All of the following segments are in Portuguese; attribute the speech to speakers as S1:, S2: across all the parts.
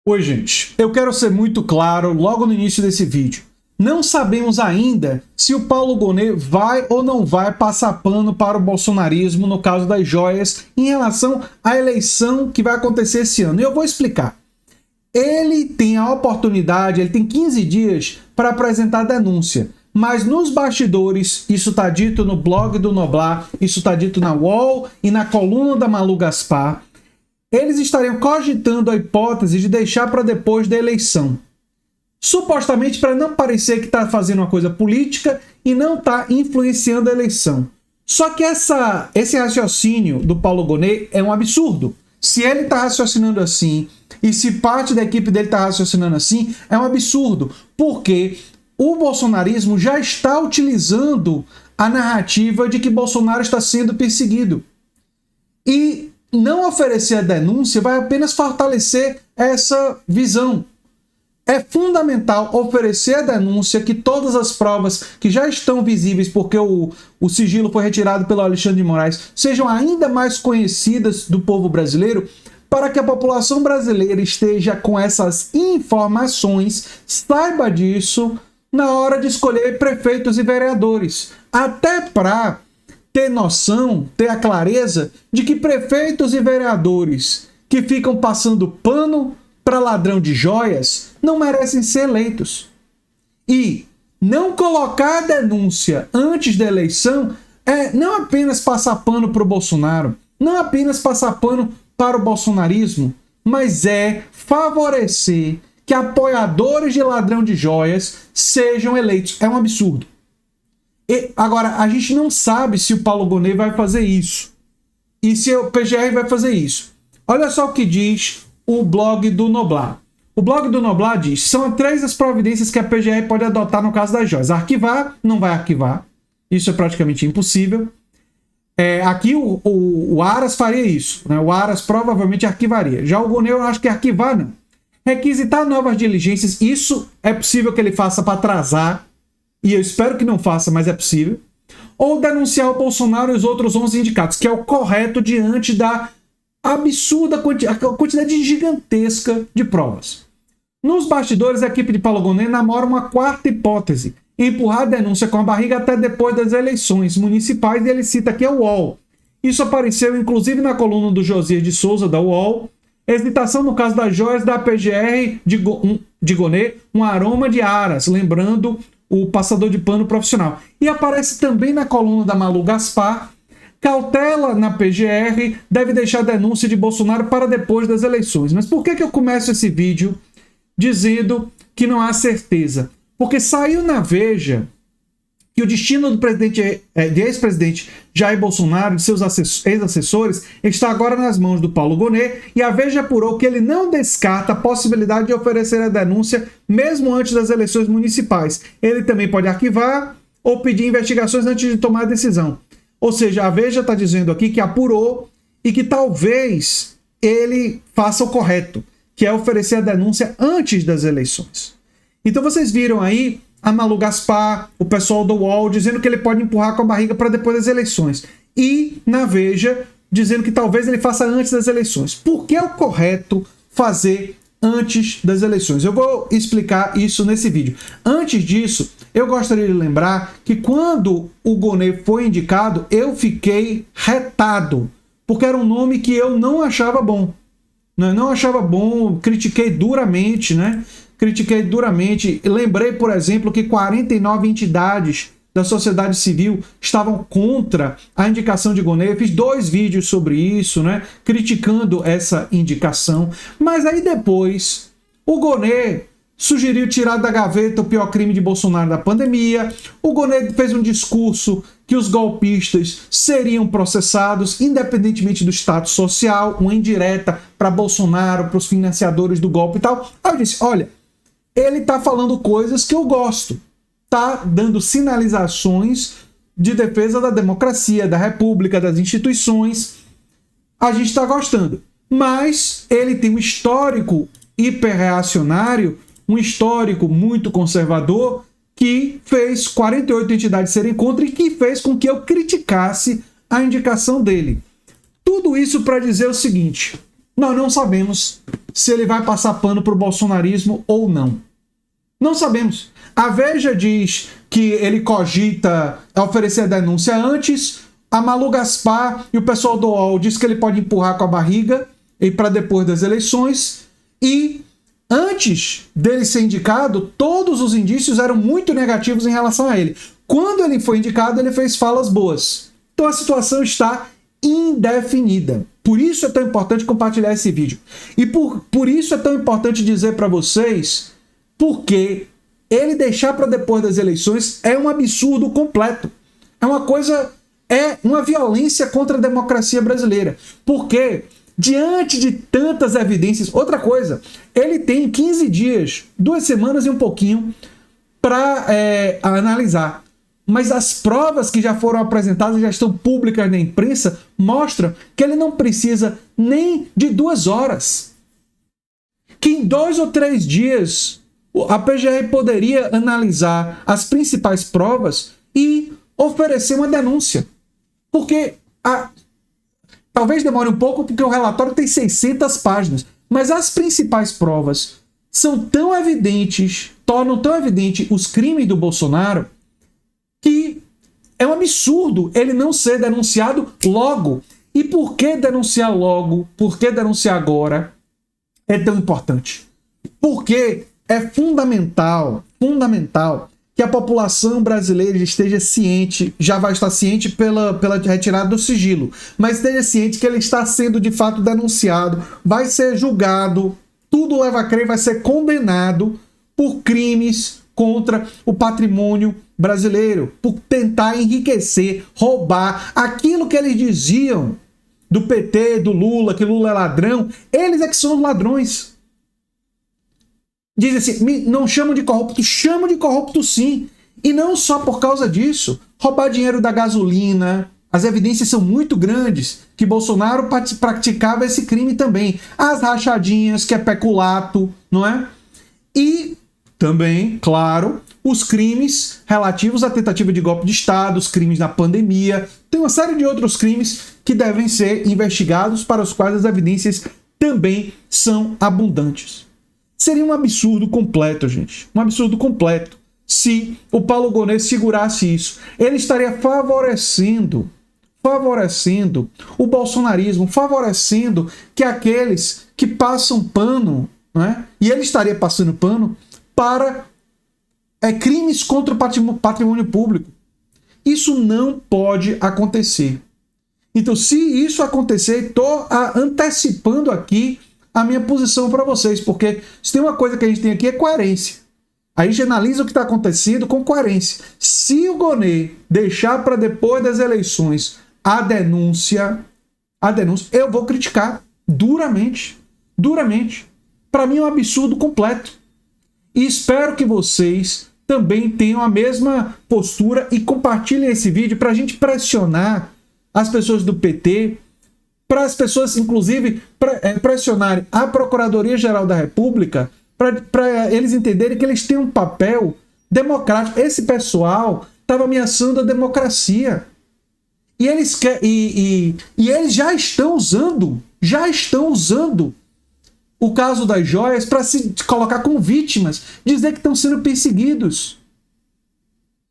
S1: Oi, gente. Eu quero ser muito claro logo no início desse vídeo. Não sabemos ainda se o Paulo Gonet vai ou não vai passar pano para o bolsonarismo no caso das joias em relação à eleição que vai acontecer esse ano. E eu vou explicar. Ele tem a oportunidade, ele tem 15 dias para apresentar a denúncia. Mas nos bastidores, isso está dito no blog do Noblar, isso está dito na UOL e na coluna da Malu Gaspar, eles estariam cogitando a hipótese de deixar para depois da eleição. Supostamente para não parecer que está fazendo uma coisa política e não está influenciando a eleição. Só que esse raciocínio do Paulo Gonet é um absurdo. Se ele está raciocinando assim e se parte da equipe dele está raciocinando assim, é um absurdo. Porque o bolsonarismo já está utilizando a narrativa de que Bolsonaro está sendo perseguido. E não oferecer a denúncia vai apenas fortalecer essa visão. É fundamental oferecer a denúncia, que todas as provas que já estão visíveis porque o sigilo foi retirado pelo Alexandre de Moraes sejam ainda mais conhecidas do povo brasileiro, para que a população brasileira esteja com essas informações, saiba disso na hora de escolher prefeitos e vereadores. Até para ter noção, ter a clareza de que prefeitos e vereadores que ficam passando pano para ladrão de joias não merecem ser eleitos. E não colocar a denúncia antes da eleição é não apenas passar pano para o Bolsonaro, não apenas passar pano para o bolsonarismo, mas é favorecer que apoiadores de ladrão de joias sejam eleitos. É um absurdo. E, agora, a gente não sabe se o Paulo Gonet vai fazer isso e se o PGR vai fazer isso. Olha só o que diz o blog do Noblar. O blog do Noblar diz: são 3 as providências que a PGR pode adotar no caso das joias. Arquivar, não vai arquivar. Isso é praticamente impossível. Aqui o Aras faria isso, né? O Aras provavelmente arquivaria. Já o Gonet eu acho que arquivar não. Requisitar novas diligências, isso é possível que ele faça para atrasar, e eu espero que não faça, mas é possível. Ou denunciar o Bolsonaro e os outros 11 indicados, que é o correto diante da absurda quantidade gigantesca de provas. Nos bastidores, a equipe de Paulo Gonet namora uma quarta hipótese: empurrar a denúncia com a barriga até depois das eleições municipais, e ele cita aqui a UOL. Isso apareceu inclusive na coluna do Josias de Souza, da UOL. Hesitação no caso das joias da PGR de Gonet, um aroma de Aras, lembrando o passador de pano profissional. E aparece também na coluna da Malu Gaspar: cautela na PGR, deve deixar a denúncia de Bolsonaro para depois das eleições. Mas por que eu começo esse vídeo dizendo que não há certeza? Porque saiu na Veja que o destino do ex-presidente Jair Bolsonaro e de seus ex-assessores está agora nas mãos do Paulo Gonet, e a Veja apurou que ele não descarta a possibilidade de oferecer a denúncia mesmo antes das eleições municipais. Ele também pode arquivar ou pedir investigações antes de tomar a decisão. Ou seja, a Veja está dizendo aqui que apurou e que talvez ele faça o correto, que é oferecer a denúncia antes das eleições. Então vocês viram aí a Malu Gaspar, o pessoal do UOL, dizendo que ele pode empurrar com a barriga para depois das eleições. E na Veja, dizendo que talvez ele faça antes das eleições. Por que é o correto fazer antes das eleições? Eu vou explicar isso nesse vídeo. Antes disso, eu gostaria de lembrar que quando o Gonet foi indicado, eu fiquei retado, porque era um nome que eu não achava bom. Não achava bom, critiquei duramente, né? Lembrei, por exemplo, que 49 entidades da sociedade civil estavam contra a indicação de Gonet. Eu fiz 2 vídeos sobre isso, né? Criticando essa indicação. Mas aí depois, o Gonet sugeriu tirar da gaveta o pior crime de Bolsonaro da pandemia. O Gonet fez um discurso que os golpistas seriam processados, independentemente do status social, uma indireta para Bolsonaro, para os financiadores do golpe e tal. Aí eu disse: olha, ele está falando coisas que eu gosto. Está dando sinalizações de defesa da democracia, da república, das instituições. A gente está gostando. Mas ele tem um histórico hiperreacionário, um histórico muito conservador, que fez 48 entidades serem contra e que fez com que eu criticasse a indicação dele. Tudo isso para dizer o seguinte: nós não sabemos se ele vai passar pano para o bolsonarismo ou não. Não sabemos. A Veja diz que ele cogita oferecer a denúncia antes, a Malu Gaspar e o pessoal do UOL diz que ele pode empurrar com a barriga e para depois das eleições, e antes dele ser indicado, todos os indícios eram muito negativos em relação a ele. Quando ele foi indicado, ele fez falas boas. Então a situação está indefinida. Por isso é tão importante compartilhar esse vídeo. E por isso é tão importante dizer para vocês, porque ele deixar para depois das eleições é um absurdo completo. É uma coisa, é uma violência contra a democracia brasileira. Porque diante de tantas evidências, outra coisa, ele tem 15 dias, 2 semanas e um pouquinho para analisar. Mas as provas que já foram apresentadas, já estão públicas na imprensa, mostram que ele não precisa nem de 2 horas. Que em 2 ou 3 dias a PGR poderia analisar as principais provas e oferecer uma denúncia. Porque talvez demore um pouco, porque o relatório tem 600 páginas. Mas as principais provas são tão evidentes, tornam tão evidente os crimes do Bolsonaro, que é um absurdo ele não ser denunciado logo. E por que denunciar logo? Por que denunciar agora é tão importante? Porque é fundamental que a população brasileira esteja ciente, já vai estar ciente pela retirada do sigilo, mas esteja ciente que ele está sendo de fato denunciado, vai ser julgado, tudo leva a crer, vai ser condenado por crimes contra o patrimônio brasileiro, por tentar enriquecer, roubar aquilo que eles diziam do PT, do Lula, que Lula é ladrão. Eles é que são os ladrões. Dizem assim, não chamam de corrupto sim. E não só por causa disso. Roubar dinheiro da gasolina. As evidências são muito grandes que Bolsonaro praticava esse crime também. As rachadinhas, que é peculato, não é? E também, claro, os crimes relativos à tentativa de golpe de Estado, os crimes na pandemia. Tem uma série de outros crimes que devem ser investigados, para os quais as evidências também são abundantes. Seria um absurdo completo, gente. Um absurdo completo se o Paulo Gonet segurasse isso. Ele estaria favorecendo o bolsonarismo, favorecendo que aqueles que passam pano, né? E ele estaria passando pano para crimes contra o patrimônio público. Isso não pode acontecer. Então, se isso acontecer, estou antecipando aqui a minha posição para vocês, porque se tem uma coisa que a gente tem aqui é coerência. A gente analisa o que está acontecendo com coerência. Se o Gonet deixar para depois das eleições a denúncia, eu vou criticar duramente. Para mim é um absurdo completo. E espero que vocês também tenham a mesma postura e compartilhem esse vídeo para a gente pressionar as pessoas do PT, para as pessoas, inclusive, pressionarem a Procuradoria-Geral da República, para eles entenderem que eles têm um papel democrático. Esse pessoal estava ameaçando a democracia. E eles já estão usando o caso das joias para se colocar como vítimas, dizer que estão sendo perseguidos.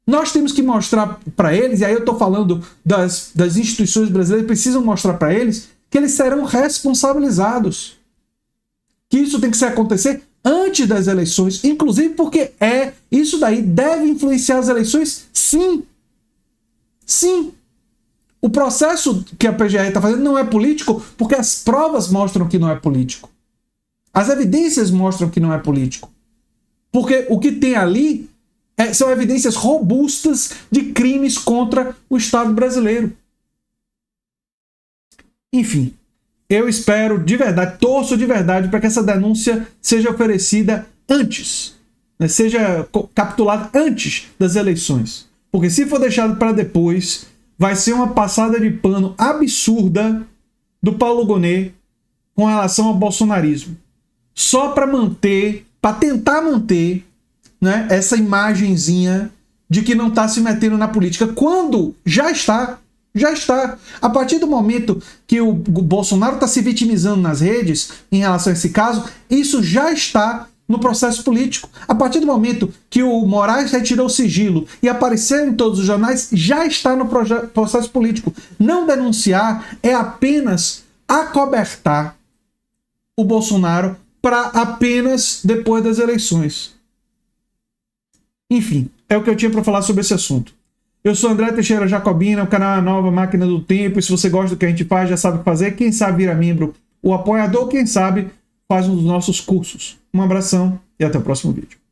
S1: Nós temos que mostrar para eles, e aí eu estou falando das instituições brasileiras, precisam mostrar para eles que eles serão responsabilizados. Que isso tem que acontecer antes das eleições, inclusive porque isso daí deve influenciar as eleições, sim. Sim. O processo que a PGR está fazendo não é político, porque as provas mostram que não é político. As evidências mostram que não é político. Porque o que tem ali são evidências robustas de crimes contra o Estado brasileiro. Enfim, eu espero de verdade, torço de verdade para que essa denúncia seja oferecida antes, né? Seja capitulada antes das eleições. Porque se for deixado para depois, vai ser uma passada de pano absurda do Paulo Gonet com relação ao bolsonarismo. Só para tentar manter, né, essa imagenzinha de que não está se metendo na política, quando já está. Já está. A partir do momento que o Bolsonaro está se vitimizando nas redes em relação a esse caso, isso já está no processo político. A partir do momento que o Moraes retirou o sigilo e apareceu em todos os jornais, já está no processo político. Não denunciar é apenas acobertar o Bolsonaro para apenas depois das eleições. Enfim, é o que eu tinha para falar sobre esse assunto. Eu sou André Teixeira Jacobina, o canal é a Nova Máquina do Tempo, e se você gosta do que a gente faz, já sabe o que fazer. Quem sabe vira membro, o apoiador, quem sabe faz um dos nossos cursos. Um abração e até o próximo vídeo.